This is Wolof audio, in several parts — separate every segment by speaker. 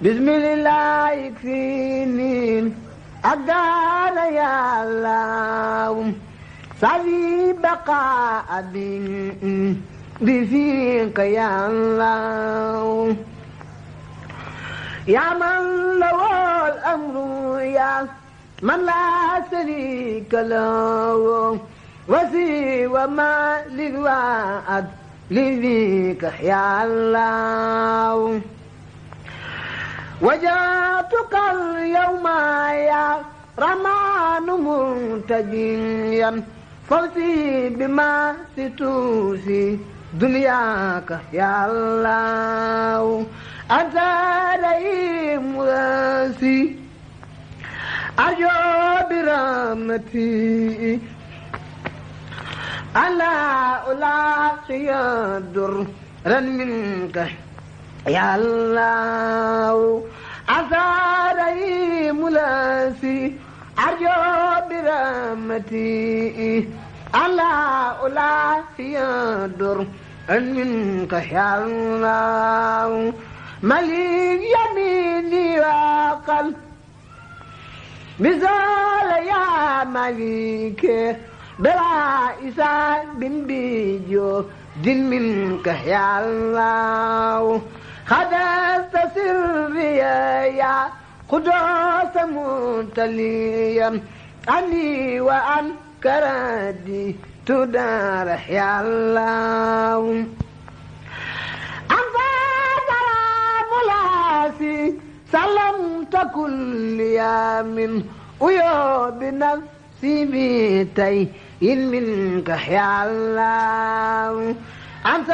Speaker 1: bismillah yakfini أقال يا الله سعي بقاء بفيك يا الله يا من له الأمر يا من لا شريك له وسوى ما للوعد لذيك يا الله وجاتك اليوم يا رمان منتجيا فوزي بما ستوسي دنياك يا الله أنت رئيم راسي أرجو برحمتي ألا ألاقي درا منك يا الله أثاري ملاسي أرجو برحمتي ألا ألاقي درا منك يا الله مليك يميني وقلب مثال يا مليك بلا إسان بن بيجو دين منك يا الله خدست سري يا قدوس متليا عني وعن كردي تدار يا الله أنت سلام لاسي سلمت كل يوم ويوم نفسي بيتي منك يا الله أنت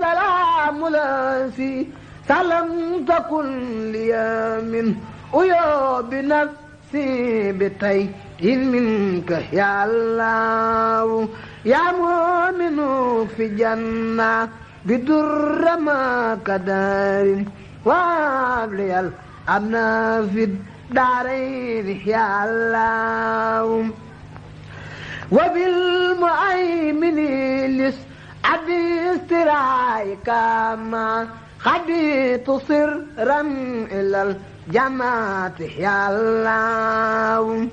Speaker 1: سلام لاسي سلمت كل يوم ويوم نفسي بيتي منك يا الله يا مؤمن في جنة بدر ما كدار وابلي الأمن في الدارين يا الله وبالمؤمن لس عبد استرايك ما خديت سرا إلى الجماعة يا الله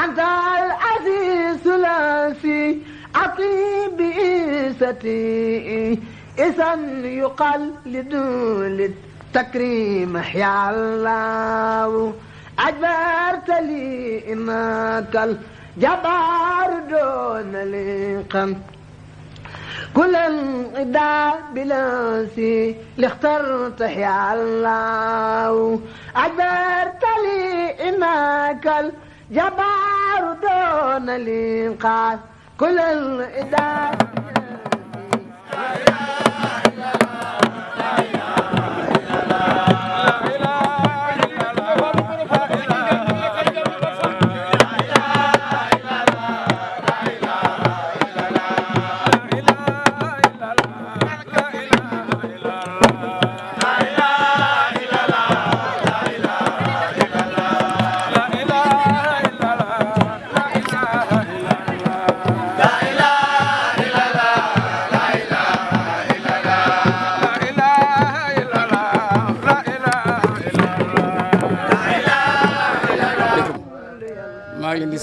Speaker 1: أنت العزيز الثلاثي أطيب بإيستي إذا يقال لدول التكريم يا الله أجبرت لي إنك الجبار دون لقم كل انقضاء بلاسي اللي اخترت يا الله أجبرت لي إنك الجبار دون لقم كل الإداء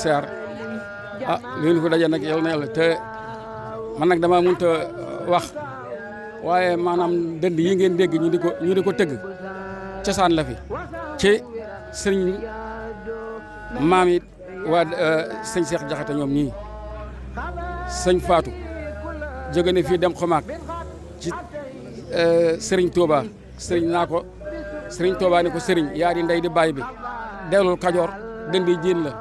Speaker 2: siyaar ah li ñu ko daje nag yal na yàlla te man nag dama mënut a wax waaye maanaam dënd yi ngeen dégg ñu di ko tëgg cosaan la fi ci sëriñ maam it waa sëñ Cheikh Jaxate ñoom ñii sëñ Fatou jóge ne fii dem xomaak ci sëriñ Touba sëriñ naa ko sëriñ Touba ni ko sëriñ yaa di ndey di baay bi dellul Kajoor dënd yi jiin la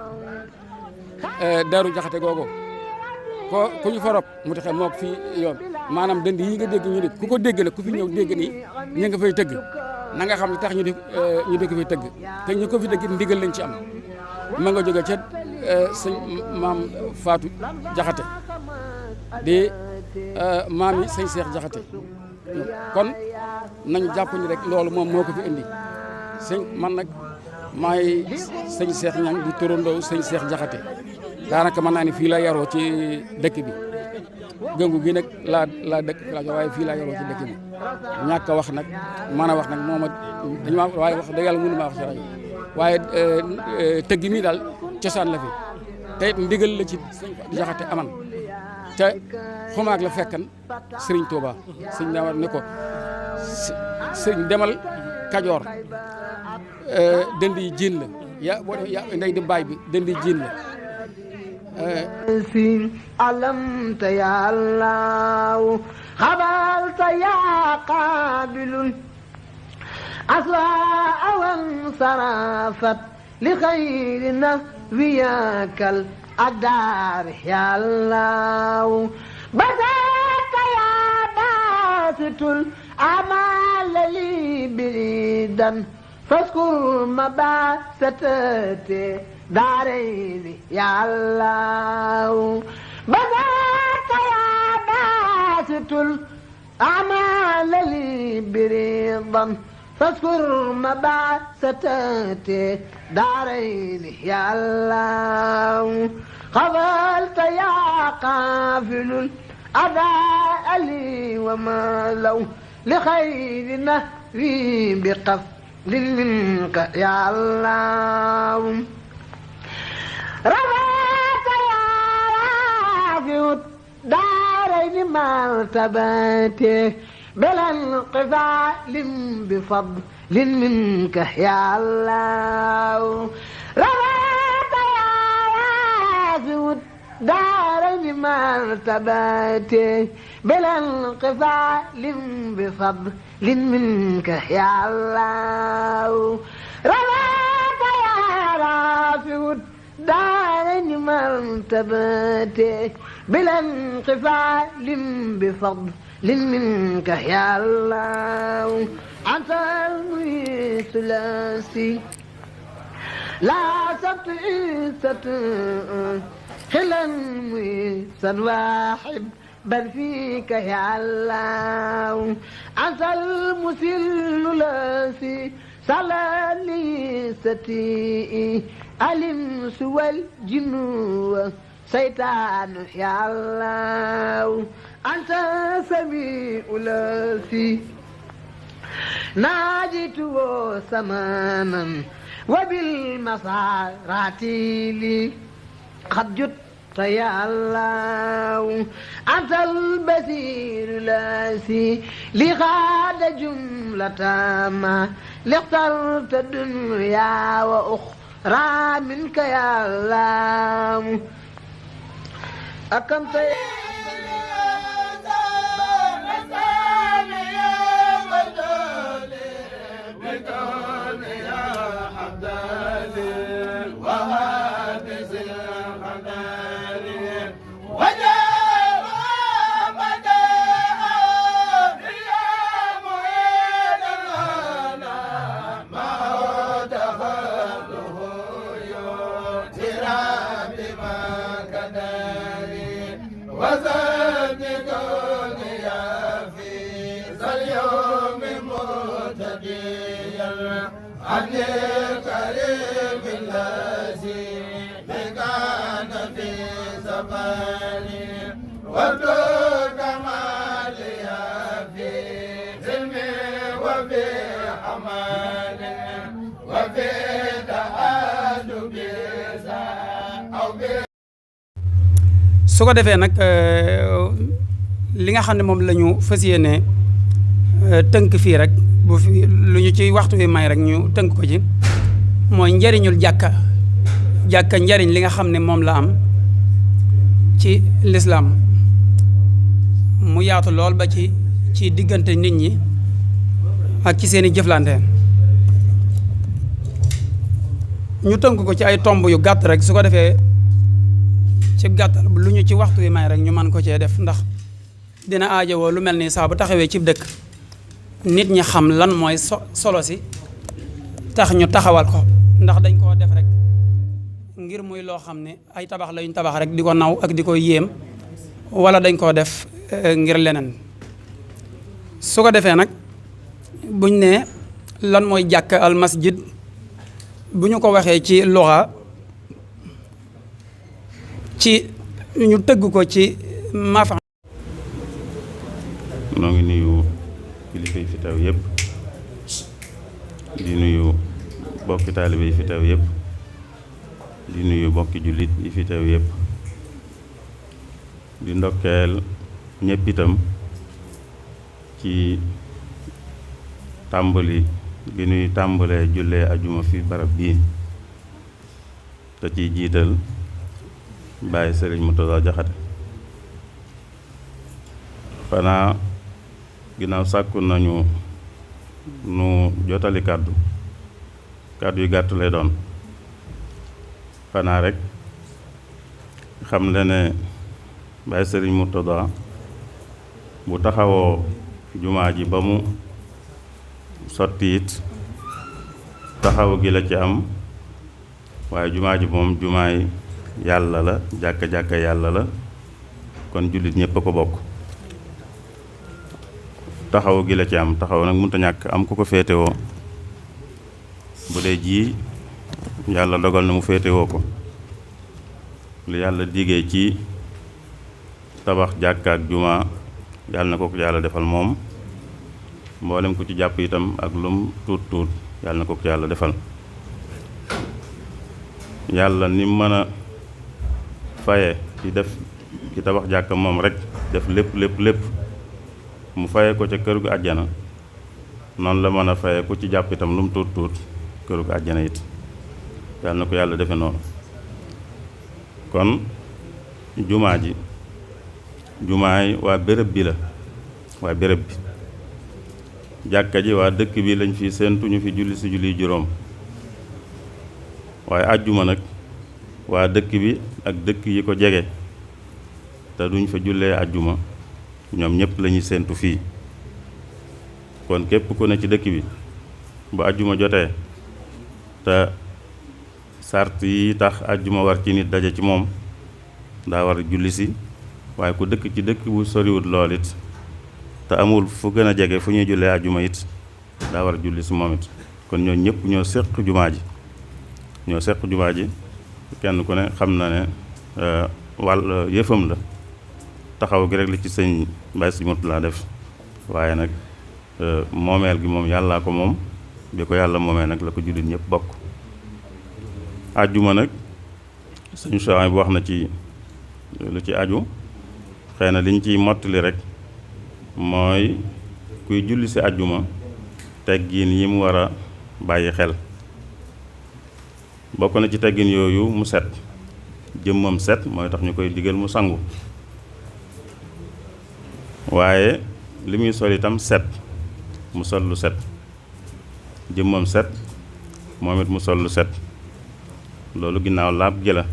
Speaker 2: Daaru Jaxate googu ku ñu fa rob mu taxe mook fii yoon maanaam dënd yi nga dégg ñu ne ku ko dégg la ku fi ñëw dégg nii ñu nga fay tëgg na nga xam ne tax ñu di ko fay tëgg te ñu ko fi tëgg ndigal lañ ci am ma nga jóge ca sëñ maam Fatou Jaxate di maam yi sëñ Cheikh Jaxate kon nañu jàpp ni rek loolu moom moo ko fi indi sëñ man nag maay sëñ Cheikh Ñang di torondoo sëñ Cheikh Jaxate daanaka mën naa ni fii la yaroo ci dëkk bi gëngu gi nag laa dëkk waaye fii laa yaroo ci dëkk bi ñàkk a wax nag mën a wax nag moom dañu ma waaye wax dëgg yàlla mënu maa wax ci rajo waaye tëgg mi daal cosaan la fi te it ndigal la ci jaxate aman te xumaag la fekkan Serigne Touba sëñ daa ne ko sëñ demal Kajoor dënd yi jiin la boo def ndey di baay bi dënd yi jiin la
Speaker 1: علمت يا الله خبرت يا قابل أسواء وانصرفت لخير نبيك الأدار يا الله بذاك يا باسط الأعمال لي بريدا فاذكر مباسطتي دارين يا الله بذاك يا باسط الأعمال لي بريضا فاذكر مباسطتي دارين يا الله قبلت يا قافل الأداء لي وما لو لخير نهري بقفل منك يا الله رفعت يا رافع الدارين مرتبتي بلا انقفال بفضل منك يا الله رفعت يا رافع الدارين مرتبتي بلا انقفال بفضل منك يا الله رفعت يا رافع دارين مرتبتي بلا انقفال بفضل منك يا الله أنت المعيس الثلاثي لا ستعيسة خلا معيسا واحد بل فيك يا الله أنت المسل الذي صلى لي ستي الإنس والجن والشيطان يا الله أنت سميع الذي ناجيت سمانا وبالمسارات لي قد جدت يا الله أنت البصير الذي لغاد جملة ما لاخترت الدنيا وأخرى منك يا الله أكمت
Speaker 3: su ko defee nag li nga xam ne moom la ñu fas yéene tënk fii rek bu fi lu ñu ci waxtu wi may rek ñu tënk ko ci mooy njariñul jàkka njariñ li nga xam ne moom la am ci lislaam mu yaatu lool ba ci diggante nit ñi ak ci seeni jëflante ñu tënk ko ci ay tomb yu gàtt rek su ko defee ci gàttal lu ñu ci waxtu wi may rek ñu mën ko cee def ndax dina aajowoo lu mel ni saa bu taxawee ci dëkk nit ñi xam lan mooy solo si tax ñu taxawal ko ndax dañ koo def rek ngir muy loo xam ne ay tabax lañu tabax rek di ko naw ak di ko yéem wala dañ koo def ngir leneen su ko defee nag buñ ne lan mooy jàkk al masjid bu ñu ko waxee ci luxa ci ñu tëgg ko ci mafa.
Speaker 4: noo ngi nuyu kilifa yi fi teew yëpp di nuyu bokki taalibe yi fi teew yëpp di nuyu bokki jullit yi fi teew yëpp di ndokkeel ñëpp itam ci tàmbali gi nuy tàmbalee jullee ajuma fi barab bii te ciy jiital Baye Sëriñ Murtada Jaxate xanaa ginnaaw sàkku nañu nu jotali kàddu yu gàtt lay doon xanaa rek xam le ne Baye Sëriñ Murtada bu taxawoo jumaa ji ba mu sotti it taxaw gi la ci am waaye jumaa ji moom jumaay yàlla la jàkka yàlla la kon jullit ñépp a ko bokk taxaw gi la ci am taxaw nag mënut a ñàkk am ku ko féetewoo bu dee ji yàlla dogal na mu féetewoo ko lu yàlla digee ci tabax jàkka ak jumaa yàlla na ko yàlla defal moom mboolem ku ci jàpp itam ak lum tuut tuut yàlla na ko yàlla defal yàlla ni mën a faye ci def ci tabax jàkka moom rek def lépp mu faye ko ca kër gu àjjana noonu la mën a faye ku ci jàpp itam lum tuut tuut kër gu àjjana it yàlla na ko yàlla defe noonu kon jumaa ji jumaay waa béréb bi la waa béréb bi jàkka ji waa dëkk bi lañ fi séentu ñu fi julli si julli juróom waaye àjjuma nag waa dëkk bi ak dëkk yi ko jege te duñ fa jullee àjjuma ñoom ñëpp lañuy séentu fii kon képp ku ne ci dëkk bi bu àjjuma jotee te sart yi tax àjjuma war ci nit daje ci moom daa war a julli si waaye ku dëkk ci dëkk bu soriwut lool it te amul fu gën a jege fu ñuy jullee àjjuma it daa war a julli si moom it kon ñoo ñëpp ñoo séq jumaa ji kenn ku ne xam na ne wàll yëfam la taxaw gi rek li ci sëñ Baye Sëriñ Murtada def waaye nag moomeel gi moom yàllaa ko moom bi ko yàlla moomee nag la ko jullit ñëpp bokk àjjuma nag sëñ Souhaïbou bu wax na ci lu ci aju xëy na liñ ciy mottali rek mooy kuy julli si àjjuma teggin yi mu war a bàyyi xel bokk na ci teggin yooyu mu set jëmmam set mooy tax ñu koy digal mu sangu waaye li muy sol itam set mu sol lu set jëmmam set moom it mu sol lu set loolu ginnaaw laab gi la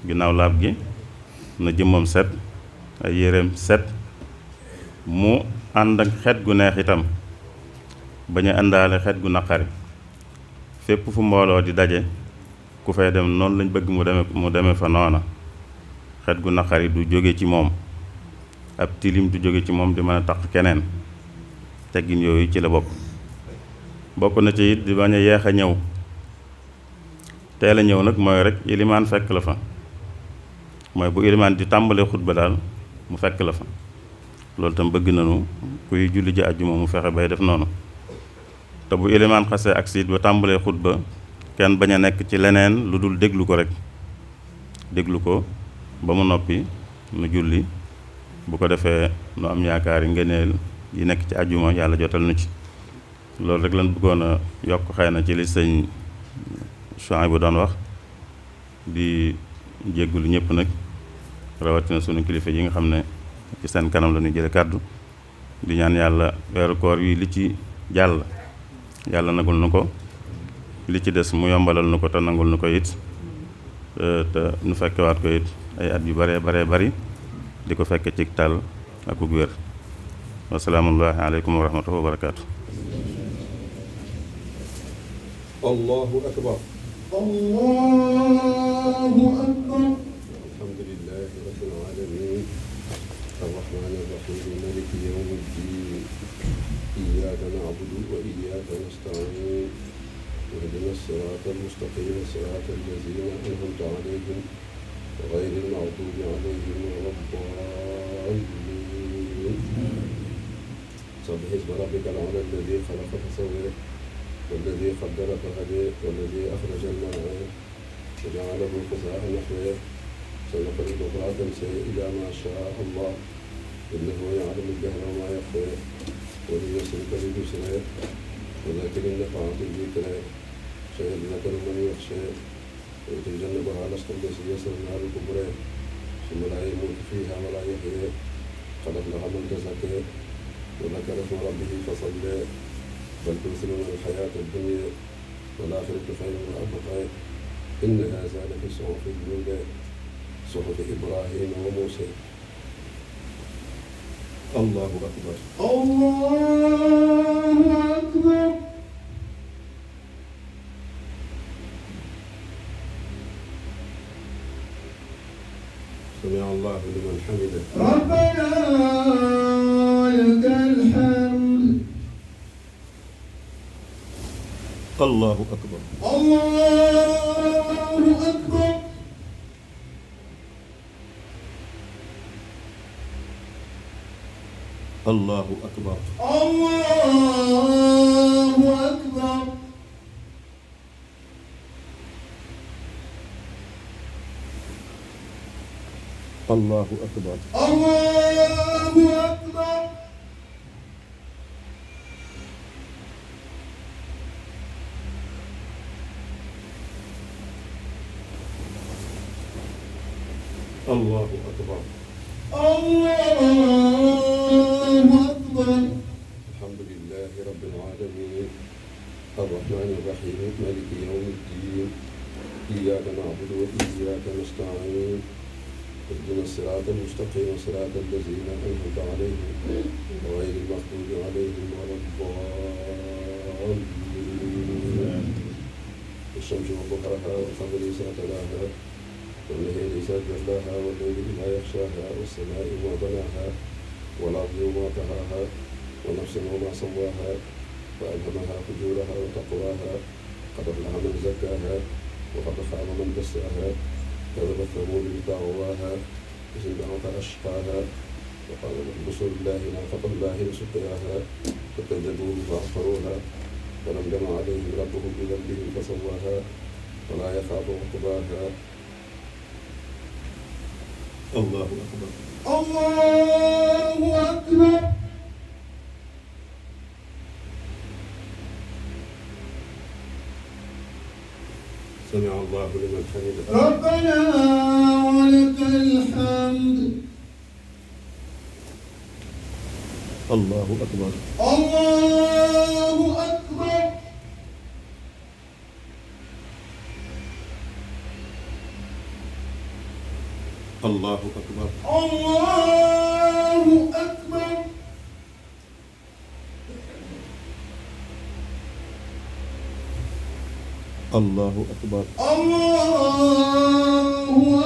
Speaker 4: ginnaaw laab gi na jëmmam set ay yéreem set mu ànd ak xet gu neex itam bañ a àndaale xet gu naqari fépp fu mbooloo di daje ku fay dem noonu lañ bëgg mu demee fa noona xet gu naqari du jóge ci moom ab tilim du jóge ci moom di mën a taq keneen teggin yooyu ci la bokk na ci it di bañ a yeex a ñëw teel a ñëw nag mooy rek ilimaan fekk la fa mooy bu ilimaan di tàmbalee xutba daal mu fekk la fa loolu tam bëgg nañu kuy julli ji àjjuma mu fexe bay def noonu te bu ilimaan xasee ak siit ba tàmbalee xutba kenn bañ a nekk ci leneen lu dul déglu ko rek déglu ko ba mu noppi nu julli bu ko defee nu am yaakaar yi ngëneel yi nekk ci àjjuma yàlla jotal nu ci loolu rek lan bëggoon a yokk xëy na ci li sëñ Souhaïbou bu doon wax di jéggulu ñëpp nag rawatina sunu kilifa yi nga xam ne ci seen kanam la ñuy jële kàddu di ñaan yàlla weeru koor yi li ci jàll yàlla nagul nu ko li ci des mu yombalal nu ko te nangul nu ko it te nu fekkewaat ko it ay at yu bare bari di ko fekke ci tal ak ug wér wasalaamullahi aleykum wa rahmatullahi wa barakaatu.
Speaker 5: allahu akbar alhamdulillahi rabbil alamin arrahmani arrahim maliki yawmi ddin iyyaka na'budu wa iyyaka nasta'in ihdina sirata almustaqima sirata allazina an'amta alayhim غير المغضوب عليهم ولا الضالين. سبح اسم ربك الأعلى الذي خلق فسوى والذي قدر فهدى والذي أخرج المرعى وجعله غثاء نحوه سنقرئك فلا تنسى إلا ما شاء الله إنه يعلم الجهل وما يخفى وليسرك لليسرى وذاكر النفعات الذكرى سيذكر من يخشى ويتجنبها الأشقى الذي يصل النار الكبرى ثم لا يموت فيها ولا يحيى قد أفلح من تزكى وذكر اسم ربه فصلى بل تؤثرون الحياة الدنيا والآخرة خير وأبقى إن هذا لفي الصحف الأولى صحف إبراهيم وموسى. الله أكبر. الله أكبر. سمع الله لمن حمده. ربنا لك الحمد. الله أكبر. الله أكبر. الله أكبر. الله أكبر. الله أكبر. الله أكبر. الله أكبر. الله أكبر. الحمد لله رب العالمين الرحمن الرحيم مالك يوم الدين إياك نعبد وإياك نستعين اهدنا الصراط المستقيم صراط الذين أنعمت عليهم غير المغضوب عليهم ولا الضالين. الشمس وضحاها والقمر إذا تلاها والنهار إذا جلاها والليل إذا يغشاها والسماء وما بناها والأرض وما طحاها ونفس وما سواها فألهمها فجورها وتقواها قد أفلح من زكاها وقد خاب من دساها كذبت ثمود بطغواها إذ انبعث أشقاها وقال رسول الله ناقة الله وسقياها فكذبوه فعقروها فدمدم عليهم ربهم بذنبهم فسواها ولا يخاف عقباها. الله أكبر. الله أكبر. سمع الله لمن حمده. ربنا ولك الحمد. الله أكبر. الله أكبر. الله أكبر. الله أكبر. الله أكبر. الله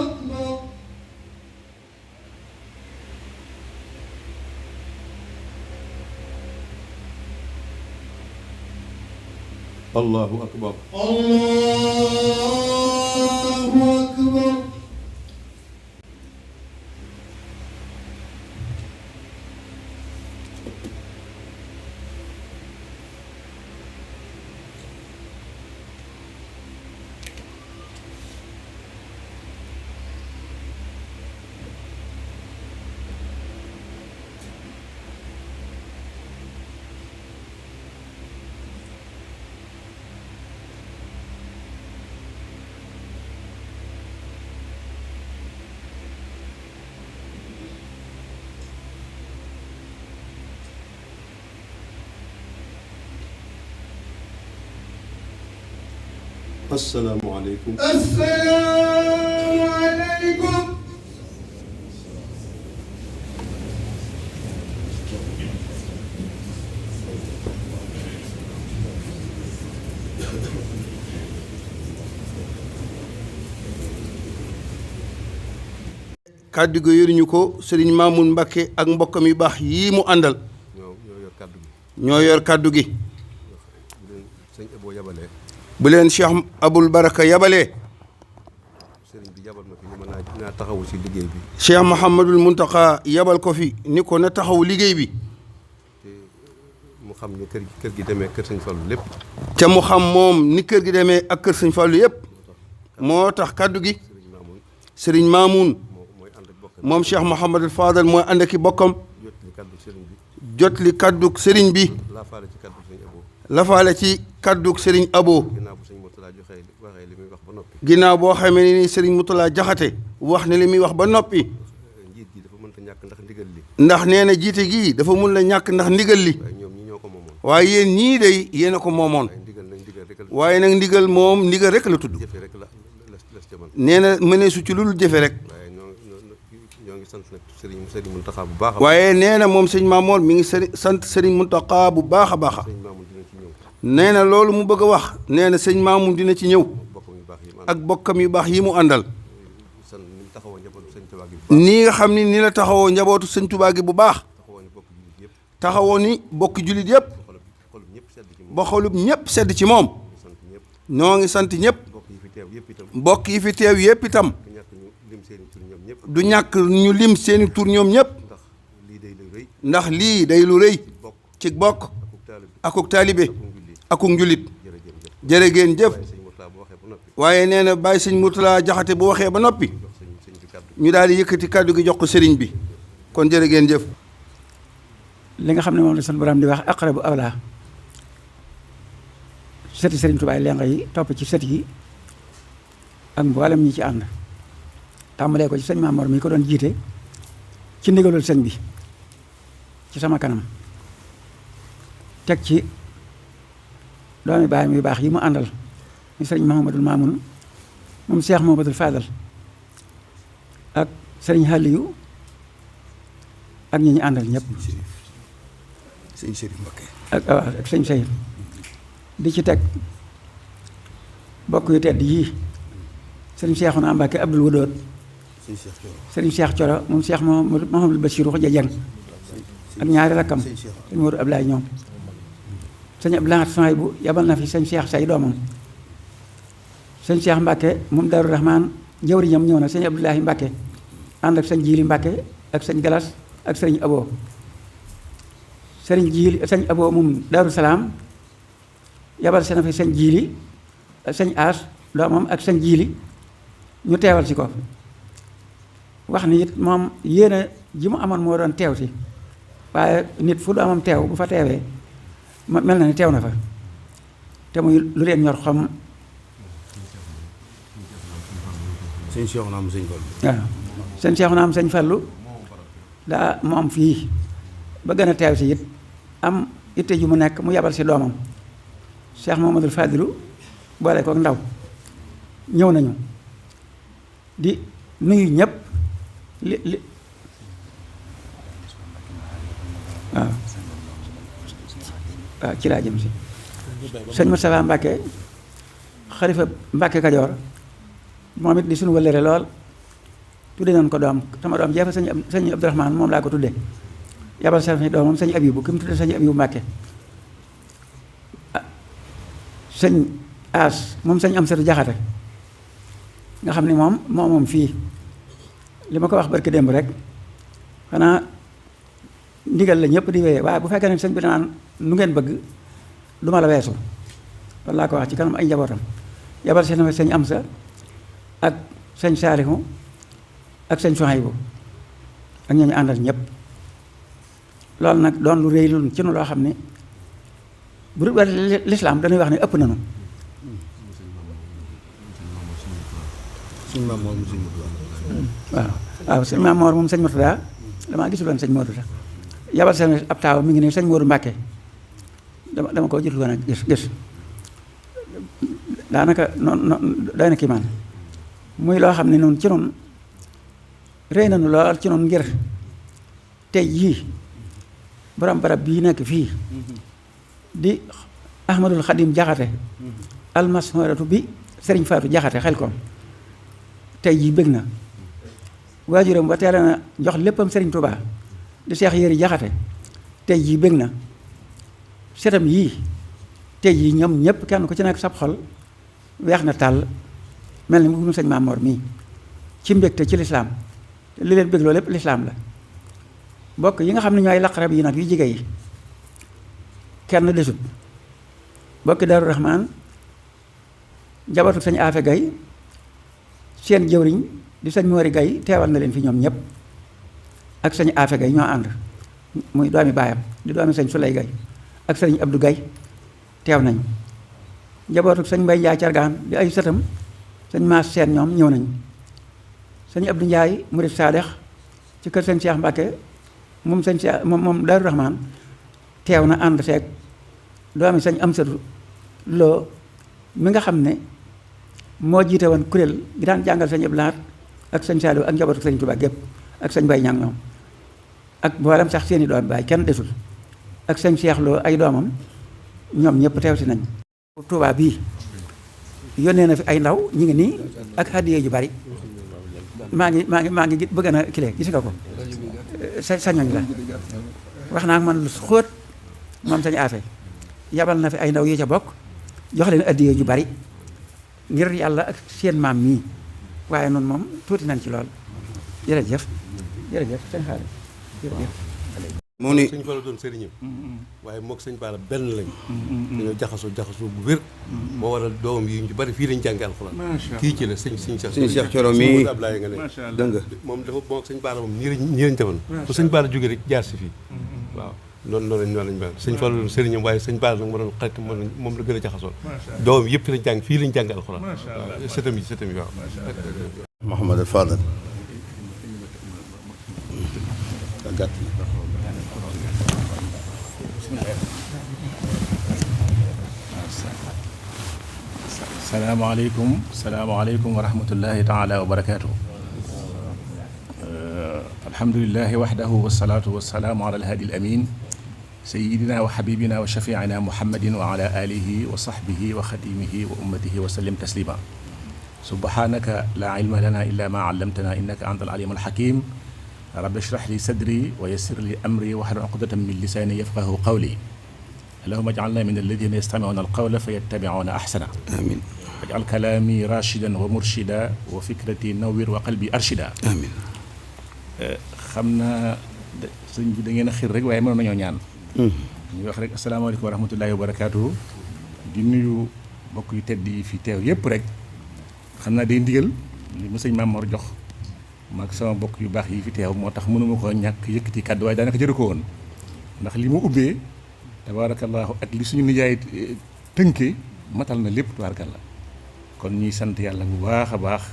Speaker 5: أكبر. الله أكبر. الله أكبر. السلام عليكم. السلام عليكم.
Speaker 6: kàddu gi yoruñu ko Serigne Mamoun Mbacké ak mbokkam yu baax yii mu àndal ñoo yor kàddu gi bu leen Cheikh Aboul Baraka yabalee
Speaker 5: yabal ma fi ni ma naa taxawu si liggéey bi.
Speaker 6: Cheikh Mouhamadul Mountakha yabal ko fi ni ko na taxaw liggéey bi.
Speaker 5: te mu xam ni kër gi demee kër sëñ Fallu lépp.
Speaker 6: te mu xam moom ni kër gi demee ak kër sëñ Fallu yëpp. moo tax kaddu gi. Serigne Mamoun. moom Cheikh Mouhamadul Fadal mooy ànd ak i bokkam. jot li kaddu Serigne bi. lafaale ci kaddu Serigne Abo. ginnaaw boo xamee ni Serigne Moutala Jaxate wax ne li muy wax ba noppi. ndax nee na jiite gii dafa mun la ñàkk ndax ndigal li. waaye yéen ñii day yéen a ko moomoon. waaye nag ndigal moom ndigal rek la tudd. nee na mënee su ci lu dul jëfe rek. waaye nee na moom sëñ Mamoor mi ngi sant Serigne Mountakha bu baax a baax. nee na loolu mu bëgg a wax nee na sëñ Mamour dina ci ñëw ak bokkam yu baax yi mu àndal. nii nga xam ni ni la taxawoo njabootu sëñ Tuubaa gi bu baax. taxawoo ni bokki jullit yëpp. ba xolub ñëpp sedd ci moom. ñoo ngi sant ñëpp. mbokk yi fi teew yëpp itam. du ñàkk ñu lim seeni tur ñoom ñëpp. ndax lii day lu rëy. ci bokk. akuk taalibe. akuk njulit. jërë ngeen jëf. waaye nee na bàyyi sëñ Moutala Jaxate bu waxee ba noppi. ñu daal di yëkkati kàddu gi jox ko sëriñ bi. kon jërë ngeen jëf.
Speaker 7: li nga xam ne moom la sunu borom di wax aqrabu awla sëti sëriñ Tuubaa lenga yi topp ci sët yi ak mboolem ñi ci ànd tàmbalee ko ci sëñ Mamoor mi ko doon jiite ci ndigalul sëñ bi ci sama kanam teg ci doomi baayam yu baax yi mu àndal ñu sëriñ Mouhamadul Mamoun moom Cheikh Mouhamadul Fadal ak sëriñ Xaliyu ak ñi ñu àndal ñëpp
Speaker 6: sëñ Chérif Mbacké
Speaker 7: ak sëñ Seyid di ci teg bokk yu tedd yii sëriñ Cheikhouna Mbacké Abdoul Wadood sëriñ Cheikh Coro moom Cheikh Mouhamadul Bachirou Khoudia Dieng ak ñaari rakkam sëñ Modou Ablaye ñoom sëñ Abdoulaye Sohay bu yabal na fi sëñ Cheikh say doomam sëñ Cheikh Mbacké moom Darou Rahman jëwriñam ñëw na sëñ Abdoulahi Mbacké ànd ak sëñ Jili Mbacké ak sëñ Galas ak sëriñ Abo sëriñ Jili sëñ Abo moom Darou Salaam yabal seen fi sëñ Jili sëñ As doomam ak sëñ Jili ñu teewal si ko wax ni it moom yéena ji mu amoon moo doon teew si waaye nit fu doomam teew bu fa teewee mel na ni teew na fa te muy lu leen ñor xam.
Speaker 6: sëñ Cheikhouna am sëñ Fallu.
Speaker 7: waaw sëñ Cheikhouna am sëñ Fallu daa mu am fii ba gën a teew si it am itte ju mu nekk mu yabal si doomam Cheikh Mouhamadul Fadilu boole ko ndaw ñëw nañu di nuyu ñëpp li waaw waaw ci laa jëm si sëñ Moustapha Mbacké xalifa Mbacké Kajoor moom it di suñu wëllëre lool tudde nañ ko doom sama doom jeefa sëñ Abdourahmane moom laa ko tudde yabal sa fi doomam sëñ Abibu ki mu tudde sëñ Abibu Mbacké sëñ As moom sëñ Amsatu Jaxate nga xam ni moom fii li ma ko wax barki démb rek xanaa ndigal la ñëpp di wéyee waaye bu fekkee ne sëñ bi danaan nu ngeen bëgg du ma la weesu loolu laa ko wax ci kanam ay njabootam yabal seen sëñ Amsa ak sëñ Saalihu ak sëñ Sohaybu ak ñooñu àndal ñëpp loolu nag doon lu rëy lu ci nu loo xam ne bu dul lislaam dañuy wax ne ëpp nañu
Speaker 6: sëñ Mamoor moom sëñ Mourtada.
Speaker 7: waaw sëñ Mamoor moom sëñ Mourtada damaa gisuloon sëñ Modou sax yabal seen ab taaw mi ngi nii sëñ Modou Mbacké dama ko jotul woon a gis daanaka noonu doy na kii maan muy loo xam ne noonu ci noonu rëy nañu lool ci noonu ngir tey yii borom barab bii nekk fii di Ahmadul Xadim Jaxate almashooratu bi Sëriñ Faatu Jaxate Xelkom tey jii bëgg na waajuram ba teel na jox léppam Sëriñ Tuubaa di Seex Yëri Jaxate tey jii bëgg na setam yii tey jii ñoom ñëpp kenn ku ci nekk sab xol weex na tàll mel ni mu sëñ Mamoor mii ci mbégte ci lislaam li leen bégloo lépp lislaam la bokk yi nga xam ne ñooy laqarab yi nag yu jige yi kenn desut bokki Daaru Rahmaan njabootu sëñ Afe Gay seen jëwriñ di sëñ Moori Gay teewal na leen fi ñoom ñëpp ak sëñ Afe Gay ñoo ànd muy doomi baayam di doomi sëñ Sulay Gay ak sëñ Abdou Gay teew nañ njabootu sëñ Mbay Njaay Cargaan di ay sëtam sëñ Maas Seen ñoom ñëw nañ sëñ Abdou Njaay murid Saadex ci kër sëñ Cheikh Mbàkke moom sëñ Cheikh moom Daaru Rahmaan teew na ànd seeg doomi sëñ Amsatu Lo mi nga xam ne moo jiite woon kuréel gi daan jàngal sëñ Abdou Lahad ak sëñ Saliou ak njabootu sëñ Tuubaa gépp ak sëñ Bay Ñang ñoom ak mboolem sax seeni doom baay kenn desul ak sëñ Cheikh Lo ay doomam ñoom ñëpp teew si nañ Tuubaa bii yónnee na fi ay ndaw ñu ngi nii ak hadiya yu bari maa ngi bëgg na kile gis nga ko sa ñooñ la wax naa man lu xóot moom sëñ Afe yabal na fi ay ndaw yi ca bokk jox leen hadiya yu bari ngir yàlla ak seen maam mii waaye noonu moom tuuti nañ ci lool jërëjëf sëñ xaale jërëjëf
Speaker 6: moo ni
Speaker 5: sëñ Fallu doon sëriñam waaye mook sëñ Bara benn lañ dañoo jaxasoo bu wér moo waral doomam yi ñu bari fii lañ jànge alxuraan kii ci la sëñ Cheikh Thioro mi Ablaye nga ne dëgg nga moom dafa mook sëñ Bara moom nii lañ defoon fu sëñ Bara jógee rek jaar si fii waaw noonu lañ mel sëñ Fallu doon sëriñam waaye sëñ Bara nag ma doon xarit moom la gën a jaxasoo doomam yëpp lañ jàng fii lañ jànge alxuraan waaw sëtam yi waaw
Speaker 6: Mouhamadou Fadal gàtt
Speaker 8: salaamaaleykum wa rahmatullahi taala wa barakaatu. alhamdulilahi waxdahu wasalaatu wasalaamu ala alhaadi alamin sayidina wa xabibina wa shafiina muhammadin wa ala alihi wa sahbihi wa xadimihi wa ummatihi wa sallim taslima subhanaka la ilma lana illa ma allamtana innaka anta alalim alxakim rabbi shrah li sadri wa yassir li amri wahlul uqdatan min lisani yafqahu qawli allahumma ij'alna min alladhina yastami'una alqawla fayattabi'una ahsana amin waj'al kalami rashidan wa murshida wa fikrati nawwir wa qalbi arshida amin xam naa sëñ bi da ngeen a xir rek waaye mënoon nañoo ñaan ñu wax rek asalaamaaleykum wa rahmatullahi wa barakaatu di nuyu mbokk yu tedd yi fi teew yëpp rek xam naa day ndigal li ma sëñ Mamor jox maag sama mbokk yu baax yi fi teew moo tax mënuma ko ñàkk yëkkati kàddu waaye daanaka jëru ko woon ndax li mu ubbee tabaarakallaahu ak li suñu nijaay tënkee matal na lépp tabaarakallaa kon ñuy sant yàlla bu baax a baax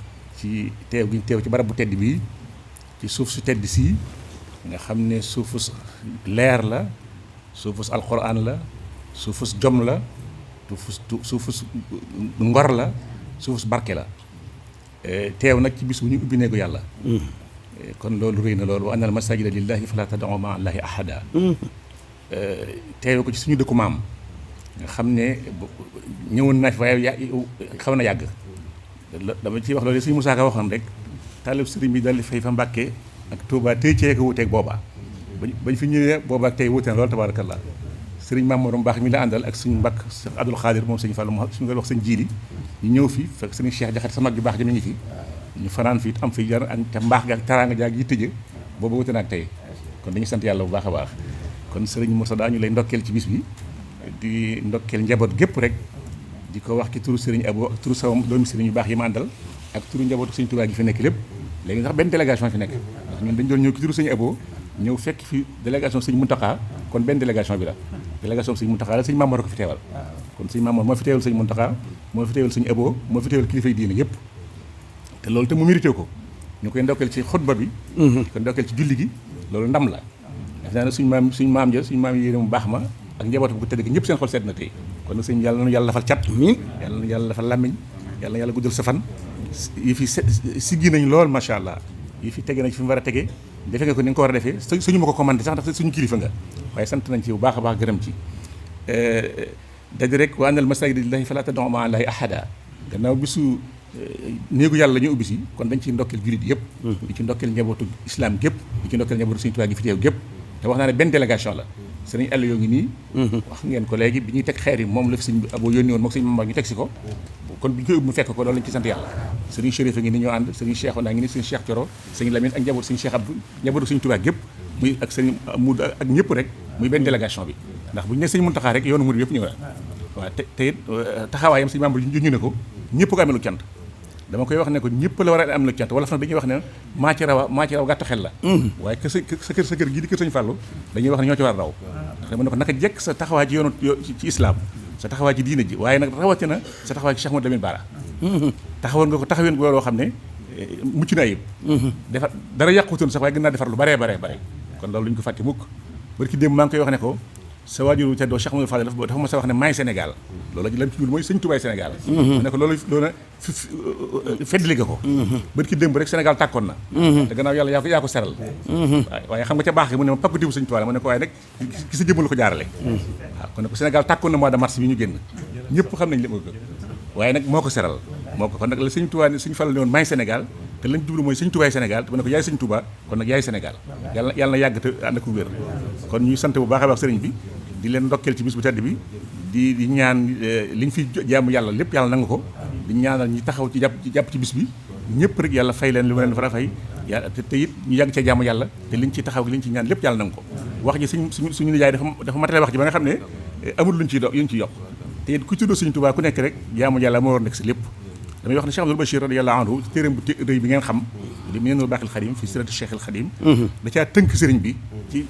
Speaker 8: ci teew gi ñu teew ci barab bu tedd bii ci suuf su tedd sii nga xam ne suufus leer la suufus alquran la suufus jom la suufus ngor la suufus barke la teew nag ci bis bu ñu ubbi néegu yàlla kon loolu rëy na loolu wa anna al masajida lillahi fala tad'u ma'a allahi ahada teew ko ci suñu dëkku maam nga xam ne ñëwoon naa fi waaye xaw na yàgg dama ciy wax loolu suñu Musaa Ka waxoon rek taalib sëriñ bi daal di fay fa Mbàkke ak Touba tey cee ko wuteeg booba bañ fi ñëwee booba ak tey wute na loolu tabarakallah sëriñ Maam Mor Mbaax mi la àndal ak suñu mbakk Cheikh Abdoul Khadir moom sëñ Fallu suñu koy wax sëñ Jiili ñu ñëw fi fekk sëriñ Cheikh Jaxate sa mag ju baax ji mi ngi fi ñu fanaan fi am fi jar ak te mbaax ga ak taraanga jaag yi tëje booba wute na ak tey kon dañuy sant yàlla bu baax a baax kon sëriñ Moussa ñu lay ndokkeel ci bis bi di ndokkeel njaboot gépp rek di ko wax ci turu sëriñ Abo ak turu sama doomi sëriñ yu baax yi ma àndal ak turu njabootu sëriñ Tuubaa gi fi nekk lépp léegi sax benn délégation fi nekk ndax ñun dañ doon ñëw ci turu sëriñ Abo ñëw fekk fi délégation sëriñ Muntaxa kon benn délégation bi la délégation sëriñ Muntaxa la sëriñ Mamoor ko fi teewal kon sëriñ Mamoor moo fi teewal sëriñ Muntaxa moo fi teewal sëriñ Abo moo fi teewal kilifa yi diine yëpp te loolu te mu mérité ko ñu koy ndokkeel ci xutba bi ñu koy ndokkeel ci julli gi loolu ndam la def naa ne suñu maam yéene mu baax ma ak njabootu bu ko tëdd gi ñëpp seen xol sedd na tey kon nag sëñ yàlla na yàlla lafal cat yàlla na yàlla lafal làmmiñ yàlla na yàlla guddal sa fan yi fi siggi nañ lool macha allah yi fi tege nañ fi mu war a tege defe nga ko ni nga ko war a defee suñu ma ko commandé sax ndax suñu kilifa nga waaye sant nañ ci bu baax a baax gërëm ci daje rek wa anna al masajida lillahi fala tad'u ma'a allahi ahada gannaaw bisu néegu yàlla ñu ubbi si kon dañ ciy ndokkeel jullit yëpp di ci ndokkeel njabootu islam gépp di ci ndokkeel njabootu Sëriñ Tuubaa gi fi teew gépp te wax naa ne benn délégation la sëriñ Aliou yoo ngi nii wax ngeen ko léegi bi ñuy teg xeer yi moom la fi sëñ Abo yónni woon moom sëñ Mamar ñu teg si ko kon bi ñu koy ub mu fekk ko loolu lañ ci sant yàlla sëriñ Chérif a ngi ni ñoo ànd sëriñ Cheikh naa ngi ni sëriñ Cheikh Thioro sëriñ Lamine ak njaboot sëriñ Cheikh Abdou njabootu sëriñ Touba gépp muy ak sëriñ Moud ak ñëpp rek muy benn délégation bi ndax bu ñu ne sëriñ Mountakha rek yoonu murid yëpp ñëw la waaw te it taxawaayam sëriñ Mamar ñu ne ko ñëpp ko amee lu cant dama koy wax ne ko ñëpp la war a am lu cant wala fan dañuy wax ne maa ci raw gàttu xel la waaye sa kër gii di kër sëñ Fallou dañuy wax ne ñoo ci war a raw ndax dama ne ko naka jekk sa taxawaay ci yoonu ci islam sa taxawaay ci diina ji waaye nag rawatina sa taxawaay ci Cheikh Mouhamadou Lamine Bara taxawoon nga ko taxaween ko loo xam ne mucc na ayib defar dara yàqutoon sax waaye gën naa defar lu bare kon loolu lu ñu ko fàtte mukk bari ki démb maa ngi koy wax ne ko sa waajur wu teddoo Cheikh Mouhamadou Fadel dafa ma sa wax ne maay Sénégal loolu lam ci jul mooy sëñ Toubaay Sénégal mu ne ko loolu feddli nga ko bari ki démb rek Sénégal tàkkoon na te gannaaw yàlla yaa ko seral waaye xam nga ca baax gi mu ne ma pakku dibu sëñ Touba la mu ne ko waaye nag ki sa jëmm la ko jaarale waaw kon ne ko Sénégal tàkkoon na mois de mars bi ñu génn ñëpp xam nañ li ko waaye nag moo ko seral moo ko kon nag la sëñ Touba ne sëñ Fall ne woon maay Sénégal te lañ jublu mooy sëñ Toubaay Sénégal te mu ne ko yaay sëñ Touba kon nag yaay Sénégal yàlla na yàgg te ànd ak wér kon ñuy sant bu baax a baax sëriñ bi di leen ndokkeel ci bis bu tedd bi di ñaan liñ fi jaamu yàlla lépp yàlla nangu ko di ñaanal ñi taxaw ci jàpp ci bis bi ñëpp rek yàlla fay leen li ma leen dafa fay yàlla te it ñu yàgg cee jaamu yàlla te liñ ci taxaw liñ ci ñaan lépp yàlla nangu ko wax ji suñu nijaay dafa matale wax ji ba nga xam ne amul luñ ciy yokk te it ku tuddoo Sëriñ Tuubaa ku nekk rek jaamu yàlla moo war nekk si lépp damay wax ne Cheikh Abdoul Bachir radiyallahu anhu téeréem bu rëy bi ngeen xam di Minanul Baaxil Xadim fi sirati Cheikhul Xadim da caa tënk sëriñ bi ci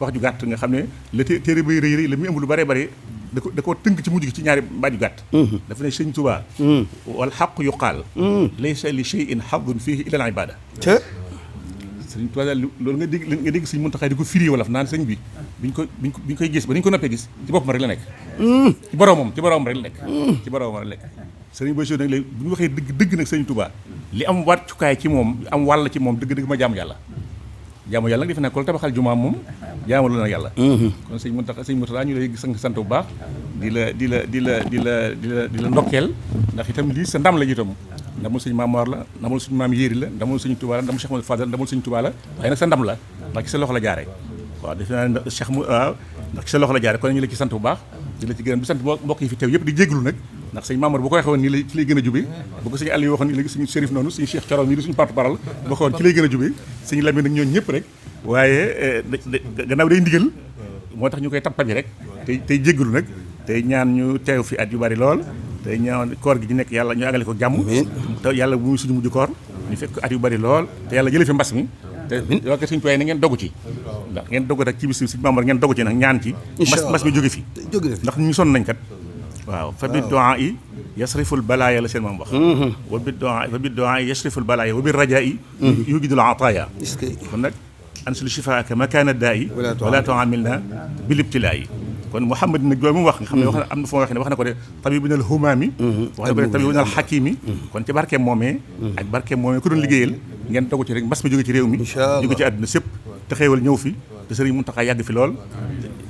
Speaker 8: wax ju gàtt nga xam ne la téere bay rëy la muy ëmb lu bare bare da koo tënk ci mujj gi ci ñaari baat yu gàtt dafa ne Sëriñ Tuubaa wal xaq yuqaal laysa li shay'in haddun fihi illa al ibada Sëriñ Tuubaa loolu nga dégg Sëriñ Muntaxa di ko firi wala naan sëñ bi biñ koy gis ba ñu ko noppee gis ci boppam rek la nekk ci boroomam rek la nekk ci boroomam rek la nekk sëriñ Bachir nag léegi bu ñu waxee dëgg nag Sëriñ Tuubaa li am wàccukaay ci moom am wàll ci moom dëgg ma jaamu yàlla nag defe naa ko tabaxal jumaa moom jaamu la nag yàlla kon sëñ Muntaxa ñu lay sant bu baax di la ndokkeel ndax itam lii sa ndam la itam ndamul sëñ Mamor la ndamul suñu maam Yéeri la ndamul sëñ Tuubaa la ndamul Cheikh Mouhamadou Fadal ndamul sëñ Tuubaa la waaye nag sa ndam la ndax ci sa loxo la jaare waaw defe naa ndax ci sa loxo la jaare kon ñu la ci sant bu baax di la ci gërëm di sant mbokk yi fi teew yëpp di jégalu nag ndax sëñ Mamadou bu ko waxee woon nii la ci lay gën a jube bu ko sëñ Aliou waxoon nii léegi suñu Chérif noonu suñu Cheikh Thioro nii di suñu porte-parole bu ko waxoon ci lay gën a jube sëñ Lamine nag ñooñu ñëpp rek waaye gannaaw day ndigal moo tax ñu koy tappaji rek tey jégalu nag tey ñaan ñu teew fi at yu bari lool tey ñaan koor gi di nekk yàlla ñu àggale ko jàmm te yàlla bu muy suñu mujj koor ñu fekk at yu bari lool te yàlla jële fi mbas mi te yoo ko suñu tuwaay na ngeen dogu ci ndax ngeen dogu rek ci bis suñu Mamadou ngeen dogu ci nag ñaan ci mbas mi jóge fi ndax ñu sonn nañ kat waaw fa bi doa yi yasriful balaaya la seen maam wax wa bi doa yi yasriful balaaya wa bi rajaa yi yujidul ataaya kon nag ansul shifaaka makaana daa yi wala tuamilna bil ibtilaa yi kon Mouhamad nag jooy mu wax nga xam ne wax na am na foo wax ne wax na ko de tabibinal humaami wax na ko de tabibinal xakimi kon ci barkeem moomee ak barkeem moomee ku doon liggéeyal ngeen dogu ci rek mbas mi jóge ci réew mi jóge ci àdduna sépp te xéewal ñëw fi te Sëriñ Muntaxa yàgg fi lool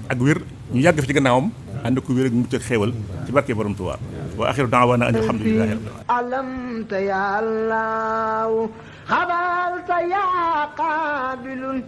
Speaker 8: ak wér ñu yàgg fi ci gannaawam ànd ko wér ak mucc ak xéewal ci barke borom Tuubaa wa axiru daawaana an alhamdulillahi rabbil alamin
Speaker 1: alamta ya allah xabalta ya qabilul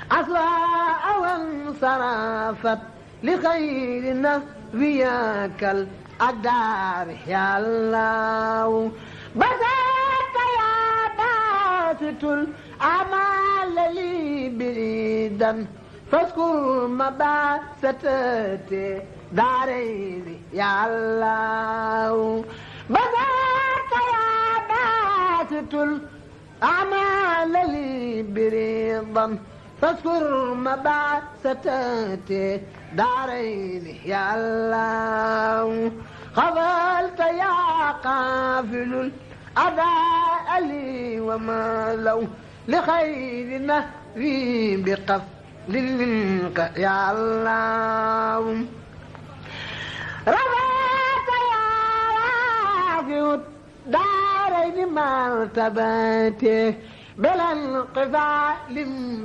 Speaker 1: أسواء وانصرفت لخير نبيك الأدار يا الله بسطت يا باسط الأعمال لي بريدا فاذكر مباسطتي دارين يا الله بسطت يا باسط الأعمال لي بريدا فاذكر مبعثتي دارين يا الله قبلت يا قافل الأداء لي وما لو لخير نهري بقفل منك يا الله رفعت يا رافع الدارين مرتبتي بلا انقفال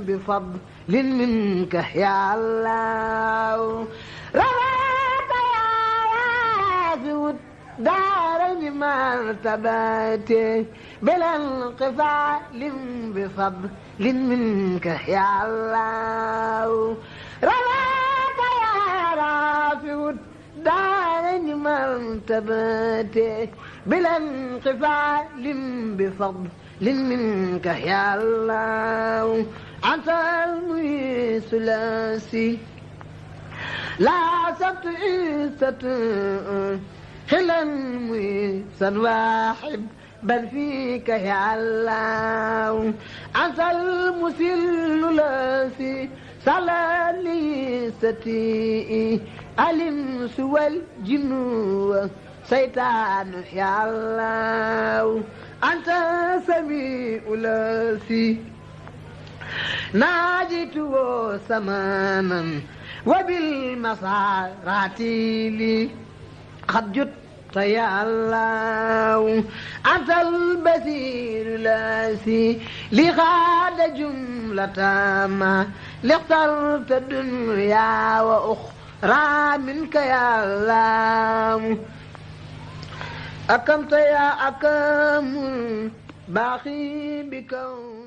Speaker 1: بفضل منك يا الله رفعت يا واسع الدارين مرتبتي بلا انقفال بفضل منك يا الله دارين مرتبته بلا انقفال بفضل منك يا الله أنت المعز الثلاثي لا سبت عزة خلا معزا واحد بل فيك يا الله أنت المسل الذي صلى لي ستي الإنس والجن سيطان يا الله أنت سميع الذي ناجيته سمانا وبالمسارات لي قد جدت يا الله أنت البصير الذي لغاد جملة ما لاخترت الدنيا وأخرى منك يا الله أكمت يا أكم باقي بكون